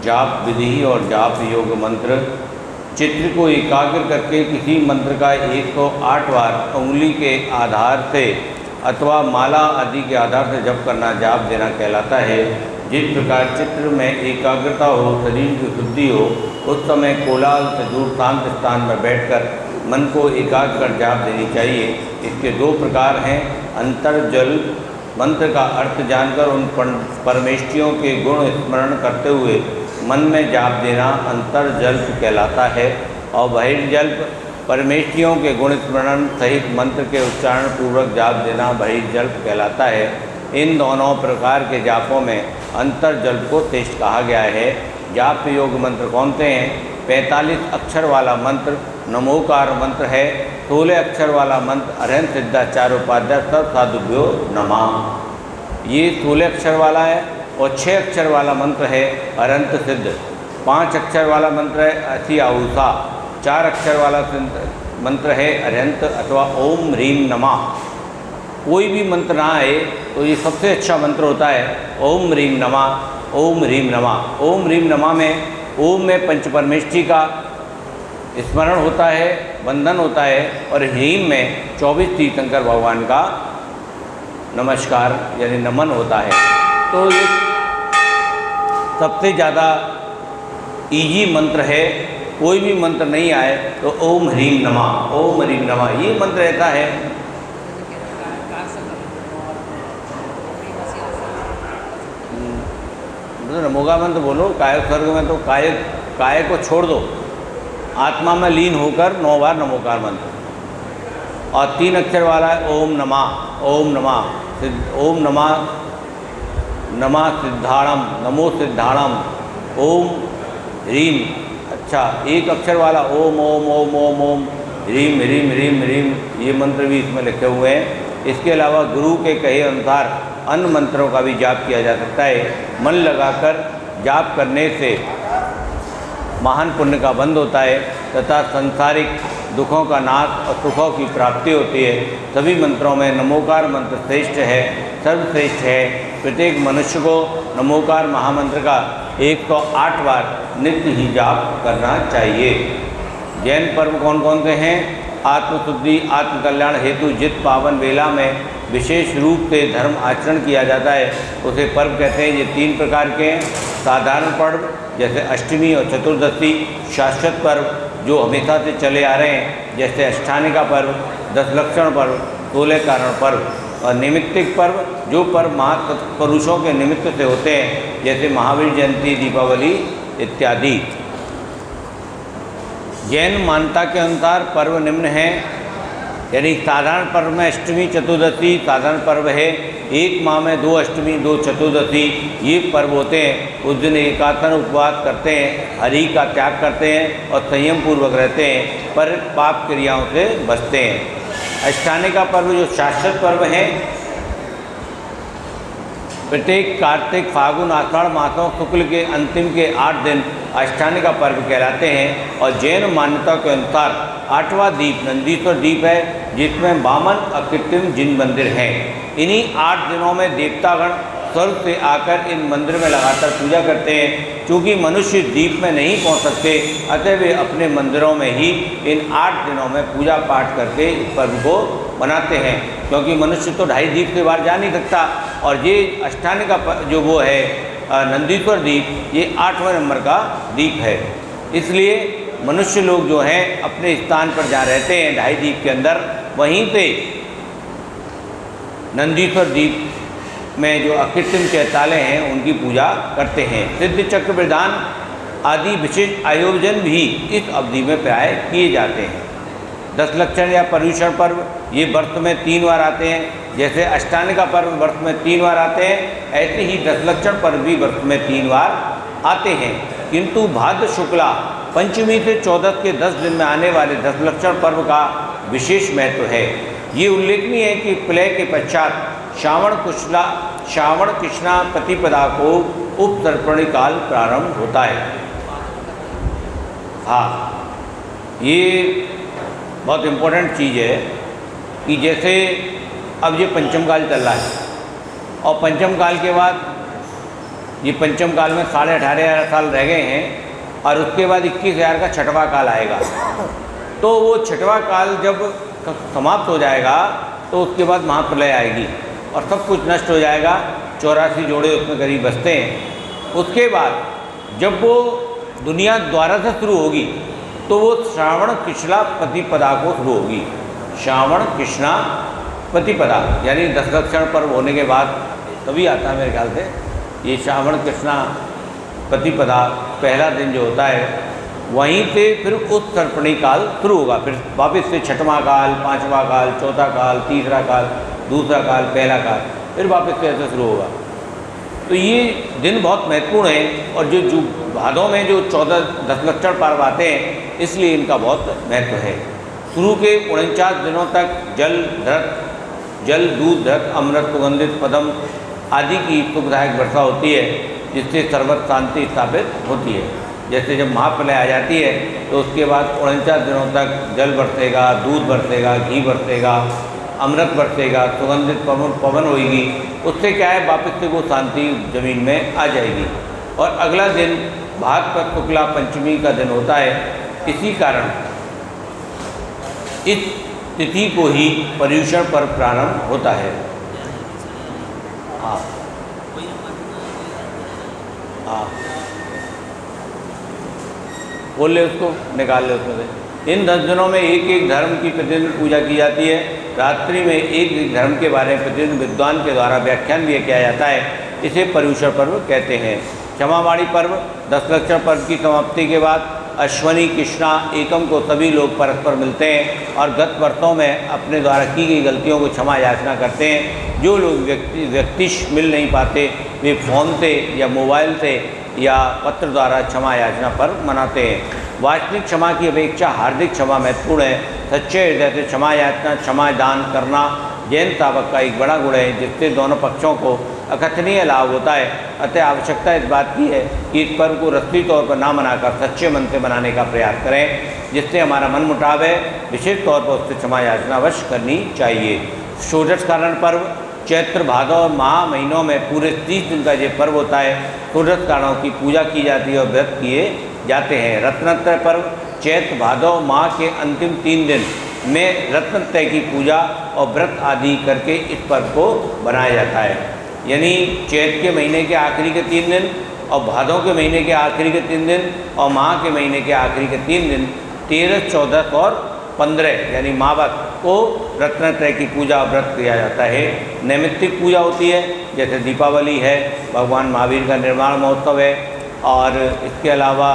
जाप विधि और जाप योग मंत्र। चित्र को एकाग्र करके किसी मंत्र का 108 बार उंगली के आधार से अथवा माला आदि के आधार से जप करना जाप देना कहलाता है। जिस प्रकार चित्र में एकाग्रता हो, शरीर की शुद्धि हो, उस समय कोलाहल से दूर शांत स्थान में बैठकर मन को एकाग्र कर जाप देनी चाहिए। इसके दो प्रकार हैं। अंतर्जल मंत्र का अर्थ जानकर उन परमेष्ठियों के गुण स्मरण करते हुए मन में जाप देना अंतर्जल्प कहलाता है, और बहिर्जल्प परमेष्ठियों के गुण स्मरण सहित मंत्र के उच्चारण पूर्वक जाप देना बहिर्जल्प कहलाता है। इन दोनों प्रकार के जापों में अंतर्जल्प को श्रेष्ठ कहा गया है। जाप योग मंत्र कौन से हैं? 45 अक्षर वाला मंत्र नमोकार मंत्र है। 16 अक्षर वाला मंत्र अरहंत सिद्धाचार्योपाध्याय सब साधुभ्यो नमः, ये 16 अक्षर वाला है। और 6 अक्षर वाला मंत्र है अरहंत सिद्ध। 5 अक्षर वाला मंत्र है अति आहुषा। 4 अक्षर वाला मंत्र है अरहंत अथवा ओम ह्रीम नमः। कोई भी मंत्र ना आए तो ये सबसे अच्छा मंत्र होता है ओम ह्रीम नमः, ओम ह्रीम नमः। ओम ह्रीम नमः में ओम में पंचपरमेष्ठी का स्मरण होता है, वंदन होता है, और ह्रीम में 24 तीर्थंकर भगवान का नमस्कार यानी नमन होता है। तो ये सबसे ज़्यादा ईजी मंत्र है। कोई भी मंत्र नहीं आए तो ओम ह्रीम नमः, ओम ह्रीम नमः ये मंत्र ऐसा है। नमोगा मंत्र बोलो। काय स्वर्ग में तो काय को छोड़ दो, आत्मा में लीन होकर 9 बार नमोकार मंत्र। और 3 अक्षर वाला है ओम नमः, ओम नमः, ओम नमः, नमः सिद्धाणम, नमो सिद्धाणम, ओम ह्रीम। अच्छा, 1 अक्षर वाला ओम ओम ओम ओम ओम ह्रीम ह्रीम ह्रीम ह्रीम, ये मंत्र भी इसमें लिखे हुए हैं। इसके अलावा गुरु के कहे अनुसार अन्य मंत्रों का भी जाप किया जा सकता है। मन लगाकर जाप करने से महान पुण्य का बंध होता है तथा संसारिक दुखों का नाश और सुखों की प्राप्ति होती है। सभी मंत्रों में नमोकार मंत्र श्रेष्ठ है, सर्वश्रेष्ठ है। प्रत्येक मनुष्य को नमोकार महामंत्र का 108 बार नित्य ही जाप करना चाहिए। जैन पर्व कौन कौन से हैं? आत्मशुद्धि आत्मकल्याण हेतु जित पावन बेला में विशेष रूप से धर्म आचरण किया जाता है उसे पर्व कहते हैं। ये 3 प्रकार के हैं। साधारण पर्व जैसे अष्टमी और चतुर्दशी, शाश्वत पर्व जो हमेशा से चले आ रहे हैं जैसे अष्टानिका पर्व, 10 लक्षण पर्व, 16 कारण पर्व, और निमित्तिक पर्व जो पर्व महापुरुषों के निमित्त से होते हैं जैसे महावीर जयंती, दीपावली इत्यादि। जैन मान्यता के अनुसार पर्व निम्न हैं, यानी साधारण पर्व में अष्टमी चतुर्दशी साधारण पर्व है। 1 माह में 2 अष्टमी 2 चतुर्दशी ये पर्व होते हैं। उस दिन एकांत उपवास करते हैं, हरि का त्याग करते हैं और संयम पूर्वक रहते हैं, पर पाप क्रियाओं से बचते हैं। अष्टानिका पर्व जो शाश्वत पर्व है, प्रत्येक कार्तिक फागुन आषाढ़ मासों शुक्ल के अंतिम के 8 दिन अष्टानिका पर्व कहलाते हैं। और जैन मान्यता के अनुसार 8वां दीप नंदीश्वर दीप है जिसमें 52 अकृत्रिम जिन मंदिर हैं। इन्हीं 8 दिनों में देवतागण स्वर्ग से आकर इन मंदिर में लगातार पूजा करते हैं। क्योंकि मनुष्य दीप में नहीं पहुंच सकते, अतः वे अपने मंदिरों में ही इन 8 दिनों में पूजा पाठ करके इस पर्व को मनाते हैं। क्योंकि मनुष्य तो 2.5 दीप से बाहर जा नहीं सकता। और ये अष्टानिका जो वो है नंदीश्वर दीप, ये 8वें नंबर का दीप है। इसलिए मनुष्य लोग जो हैं अपने स्थान पर जहाँ रहते हैं 2.5 दीप के अंदर, वहीं पे नंदीश्वर दीप में जो अकृत्रिम चैताले हैं उनकी पूजा करते हैं। सिद्ध चक्र प्रदान आदि विशेष आयोजन भी इस अवधि में प्राय किए जाते हैं। 10 लक्षण या पर्युषण पर्व ये वर्ष में 3 बार आते हैं। जैसे अष्टानिका पर्व वर्ष में 3 बार आते हैं, ऐसे ही 10 लक्षण पर्व भी वर्ष में 3 बार आते हैं। किंतु भाद्र शुक्ला पंचमी से 14 के 10 दिन में आने वाले 10 लक्षण पर्व का विशेष महत्व है। ये उल्लेखनीय है कि प्रलय के पश्चात श्रावण कृष्णा प्रतिपदा को उपतर्पणी काल प्रारंभ होता है। हाँ, ये बहुत इम्पोर्टेंट चीज़ है कि जैसे अब ये पंचम काल चल रहा है और पंचम काल के बाद ये पंचम काल में 18,500 साल रह गए हैं और उसके बाद 21,000 का छठवां काल आएगा। तो वो छठवां काल जब समाप्त हो जाएगा तो उसके बाद महाप्रलय आएगी और सब कुछ नष्ट हो जाएगा। 84 जोड़े उसमें करीब बचते हैं। उसके बाद जब वो दुनिया दोबारा से शुरू होगी तो वो श्रावण कृष्णा प्रतिपदा को शुरू होगी। श्रावण कृष्णा प्रतिपदा यानी 10 लक्षण पर्व होने के बाद तभी आता है मेरे ख्याल से। ये श्रावण कृष्णा प्रतिपदा पहला दिन जो होता है, वहीं से फिर उस सर्पणी काल शुरू होगा। फिर वापस से छठवां काल, पांचवा काल, चौथा काल, तीसरा काल, दूसरा काल, पहला काल, फिर वापस से ऐसे शुरू होगा। तो ये दिन बहुत महत्वपूर्ण है और जो भादों में जो 10 लक्षण पर्व आते हैं इसलिए इनका बहुत महत्व है। शुरू के 49 दिनों तक जल दूध धृत अमृत सुगंधित पदम आदि की सुखदायक वर्षा होती है, जिससे सर्वत्र शांति स्थापित होती है। जैसे जब महाप्रलय आ जाती है तो उसके बाद 49 दिनों तक जल बरसेगा, दूध बरसेगा, घी बरसेगा, अमृत बरसेगा, सुगंधित पवन होगी। उससे क्या है, वापस से वो शांति जमीन में आ जाएगी। और अगला दिन भाद्रपद शुक्ला पंचमी का दिन होता है। इसी कारण इस तिथि को ही पर्युषण पर्व प्रारंभ होता है। हाँ हाँ, बोल ले उसको, निकाल ले उसमें से। इन 10 दिनों में एक एक धर्म की प्रतिदिन पूजा की जाती है। रात्रि में एक एक धर्म के बारे में प्रतिदिन विद्वान के द्वारा व्याख्यान भी किया जाता है। इसे पर्युषण पर्व कहते हैं। क्षमावाणी पर्व 10 लक्षण पर्व की समाप्ति के बाद अश्वनी कृष्णा एकम को सभी लोग परस्पर मिलते हैं और गत वर्षों में अपने द्वारा की गई गलतियों को क्षमा याचना करते हैं। जो लोग व्यक्तिश मिल नहीं पाते वे फ़ोन से या मोबाइल से या पत्र द्वारा क्षमा याचना पर्व मनाते हैं। वास्तविक क्षमा की अपेक्षा हार्दिक क्षमा महत्वपूर्ण है। सच्चे हृदय से क्षमा याचना, क्षमा दान करना जैन सावक का एक बड़ा गुण है, जिससे दोनों पक्षों को अकथनीय लाभ होता है। अतः आवश्यकता इस बात की है कि इस पर्व को रस्मी तौर पर ना मनाकर सच्चे मन से मनाने का प्रयास करें, जिससे हमारा मन मुटाव है विशेष तौर पर उससे क्षमा याचना अवश्य करनी चाहिए। षोडश कारण पर्व चैत्र भादव और माह महीनों में पूरे 30 दिन का ये पर्व होता है। षोडश कारणों की पूजा की जाती है और व्रत किए जाते हैं। रत्नत्रय पर्व चैत्र भादव माह के अंतिम 3 दिन में रत्नत्रय की पूजा और व्रत आदि करके इस पर्व को बनाया जाता है। यानी चैत्र के महीने के आखिरी के 3 दिन और भादव के महीने के आखिरी के 3 दिन और माह के महीने के आखिरी के 3 दिन 13, 14 और 15 यानी मावक को रत्नत्रय की पूजा व्रत किया जाता है। नैमित्तिक पूजा होती है, जैसे दीपावली है, भगवान महावीर का निर्माण महोत्सव है, और इसके अलावा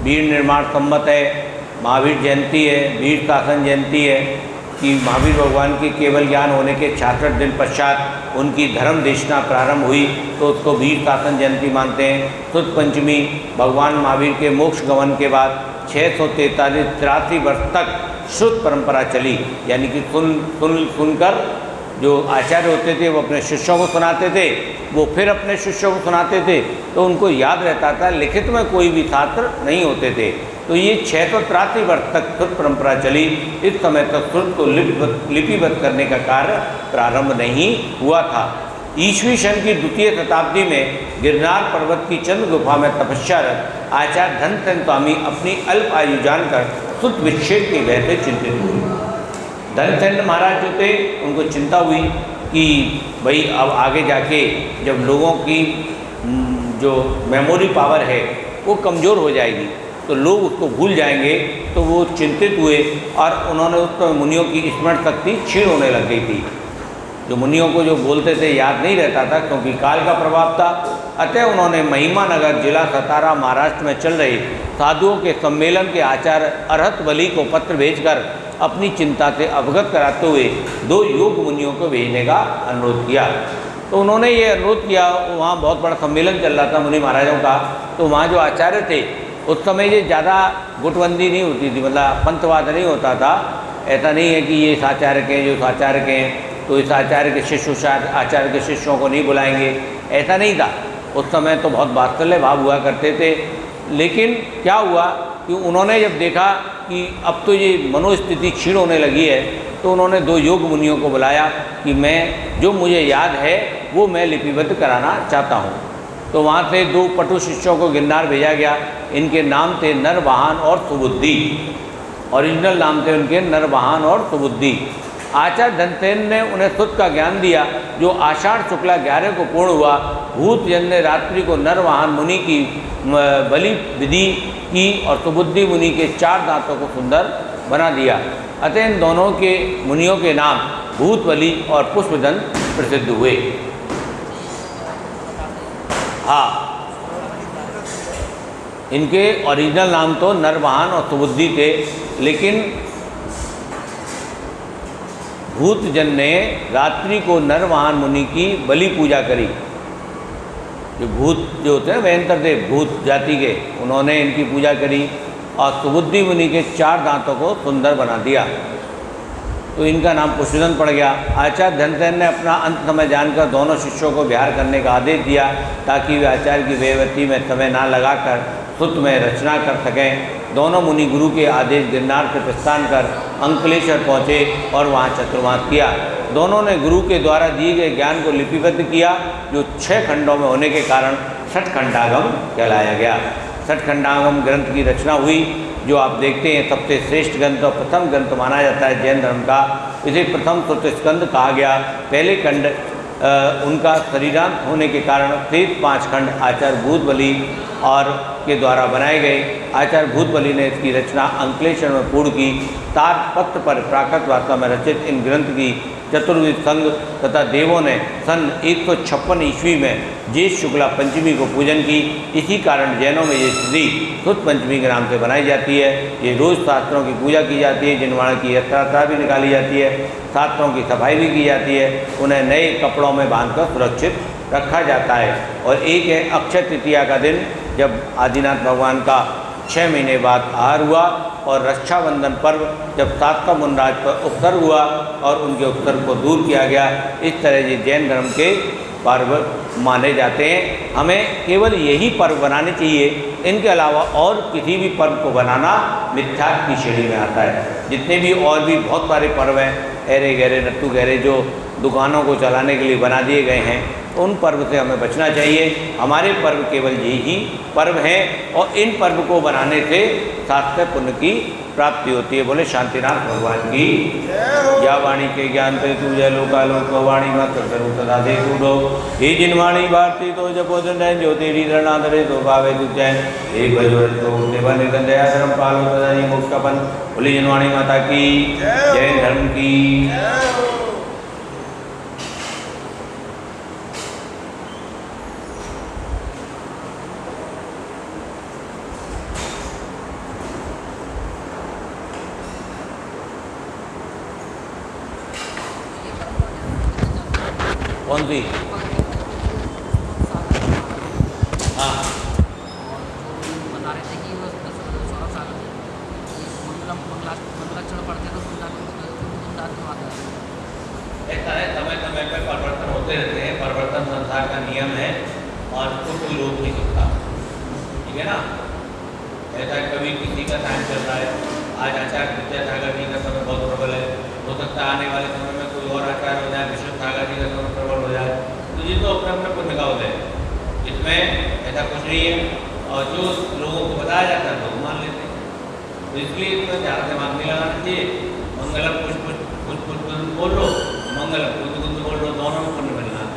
वीर निर्माण संवत है, महावीर जयंती है, वीर शासन जयंती है कि महावीर भगवान के केवल ज्ञान होने के 66 दिन पश्चात उनकी धर्म देशना प्रारंभ हुई तो उसको वीर शासन जयंती मानते हैं। शुद्ध पंचमी भगवान महावीर के मोक्ष गमन के बाद 643 वर्ष तक शुद्ध परंपरा चली, यानी कि सुनकर जो आचार्य होते थे वो अपने शिष्यों को सुनाते थे, वो फिर अपने शिष्यों को सुनाते थे, तो उनको याद रहता था। लिखित में कोई भी छात्र नहीं होते थे, तो ये 683 वर्ष तक शुद्ध परंपरा चली। इस समय तक शुद्ध को लिपिबद्ध करने का कार्य प्रारंभ नहीं हुआ था। ईस्वी सन की 2वीं शताब्दी में गिरनार पर्वत की चंद्र गुफा में तपस्यारत आचार्य धनसेन स्वामी अपनी अल्प आयु जानकर शुद्ध विच्छेद के भय से चिंतित हुए। धनसेन महाराज जो थे उनको चिंता हुई कि भाई अब आगे जाके जब लोगों की जो मेमोरी पावर है वो कमज़ोर हो जाएगी तो लोग उसको भूल जाएंगे, तो वो चिंतित हुए और उन्होंने उस पर मुनियों की स्मरण शक्ति क्षीण होने लग गई थी। जो मुनियों को जो बोलते थे याद नहीं रहता था क्योंकि काल का प्रभाव था। अतः उन्होंने महिमानगर जिला सतारा महाराष्ट्र में चल रहे साधुओं के सम्मेलन के आचार्य अरहत बली को पत्र भेजकर अपनी चिंता से अवगत कराते हुए 2 योग मुनियों को भेजने का अनुरोध किया। तो उन्होंने ये अनुरोध किया, वहाँ बहुत बड़ा सम्मेलन चल रहा था मुनि महाराजों का, तो वहाँ जो आचार्य थे उस समय ये ज़्यादा गुटबंदी नहीं होती थी, मतलब पंथवाद नहीं होता था। ऐसा नहीं है कि ये इस आचार्य के जो आचार्य के हैं तो इस आचार्य के शिष्य आचार्य के शिष्यों को नहीं बुलाएंगे, ऐसा नहीं था। उस समय तो बहुत वात्सल्य भाव हुआ करते थे। लेकिन क्या हुआ कि उन्होंने जब देखा कि अब तो ये मनोस्थिति क्षीण होने लगी है, तो उन्होंने 2 योग मुनियों को बुलाया कि मैं जो मुझे याद है वो मैं लिपिबद्ध कराना चाहता हूँ। तो वहाँ से 2 पटु शिष्यों को गिरनार भेजा गया। इनके नाम थे नरवाहन और सुबुद्धि। ओरिजिनल नाम थे उनके नरवाहन और सुबुद्धि। आचार्य धनसेन ने उन्हें सुत का ज्ञान दिया। जो आषाढ़ शुक्ला 11 को पूर्ण हुआ, भूतजन ने रात्रि को नरवाहन मुनि की बलि विधि की और सुबुद्धि मुनि के 4 दांतों को सुंदर बना दिया। अतः इन दोनों के मुनियों के नाम भूतबली और पुष्पदंत प्रसिद्ध हुए। हाँ, इनके ओरिजिनल नाम तो नरवाहन और सुबुद्धि थे, लेकिन भूतजन ने रात्रि को नरवाहन मुनि की बलि पूजा करी। जो भूत जो होते हैं भयंकर थे, भूत जाति के, उन्होंने इनकी पूजा करी और सुबुद्धि मुनि के 4 दांतों को सुंदर बना दिया, तो इनका नाम पुष्पदंत पड़ गया। आचार्य धनसेन ने अपना अंत समय जानकर दोनों शिष्यों को विहार करने का आदेश दिया, ताकि वे आचार्य की वेवती में समय ना लगाकर सुत में रचना कर सकें। दोनों मुनि गुरु के आदेश गिरनार से प्रस्थान कर अंकलेश्वर पहुँचे और वहाँ चतुर्मास किया। दोनों ने गुरु के द्वारा दिए गए ज्ञान को लिपिबद्ध किया, जो 6 खंडों में होने के कारण षटखंडागम कहलाया गया। षटखंडागम ग्रंथ की रचना हुई, जो आप देखते हैं सबसे श्रेष्ठ ग्रंथ और प्रथम ग्रंथ माना जाता है जैन धर्म का। इसे प्रथम श्रुतस्कंद कहा गया। पहले खंड उनका शरीरांत होने के कारण शेष 5 खंड आचार्य भूतबली और के द्वारा बनाए गए। आचार्य भूतबली ने इसकी रचना अंकलेश्वर में पूर्ण की। तारपत्र पर प्राकृत भाषा में रचित इन ग्रंथ की चतुर्विध संघ तथा देवों ने सन 156 ईस्वी में ज्येष्ठ शुक्ला पंचमी को पूजन की। इसी कारण जैनों में ये तिथि सुत पंचमी के नाम से बनाई जाती है। ये रोज़ शास्त्रों की पूजा की जाती है, जिनवाड़ा की यात्रा भी निकाली जाती है, शास्त्रों की सफाई भी की जाती है, उन्हें नए कपड़ों में बांधकर सुरक्षित रखा जाता है। और एक है अक्षय तृतीया का दिन, जब आदिनाथ भगवान का 6 महीने बाद आहार हुआ, और रक्षाबंधन पर्व जब सातवा मुनराज पर उपसर्ग हुआ और उनके उपसर्ग को दूर किया गया। इस तरह ये जैन धर्म के पर्व माने जाते हैं। हमें केवल यही पर्व बनाने चाहिए, इनके अलावा और किसी भी पर्व को बनाना मिथ्या की श्रेणी में आता है। जितने भी और भी बहुत सारे पर्व हैं, ऐरे गहरे नट्टू गहरे, जो दुकानों को चलाने के लिए बना दिए गए हैं, उन पर्व से हमें बचना चाहिए। हमारे पर्व केवल यही पर्व हैं, और इन पर्व को बनाने से शास्त्र पुण्य की प्राप्ति होती है। बोले शांतिनाथ भगवान की या वाणी के ज्ञान पे तू जय लोकालोक वाणी मत करू सदा दे तूडो। हे जिनवाणी भारती तो जपो जन जो तेरी रणा तो भावे तुझैन। एक बजो तो देवन निधन दया धर्म पालो सदा ही मोक्ष का पन। बोली जिनवाणी माता की, जैन धर्म की। कौन सी? हाँ, बता रहे थे कि वो 16 साल मंगलाचरण पढ़ते तो ऐसा है, समय समय पर परिवर्तन होते रहते हैं। परिवर्तन संसार का नियम है और उसको कोई रोक नहीं सकता, ठीक है ना। ऐसा कभी किसी का टाइम चल रहा है, आज आचार्य विद्यासागर जी का समय बहुत प्रबल है, हो सकता है आने वाले समय में कोई और आचार्य हो जाए, विष्णु सागर जी का समय प्रबल हो जाए, तो ये तो अपने अपने पुण्य का होता है। इसमें ऐसा कुछ नहीं है, और जो लोगों को बताया जाता है तो मान लेते हैं। तो इसलिए इसमें ज़्यादा दिमाग नहीं लगाना चाहिए। मंगलम कुछ बोल लो, मंगलम कुछ बोल लो, दोनों में पुण्य मिलना है।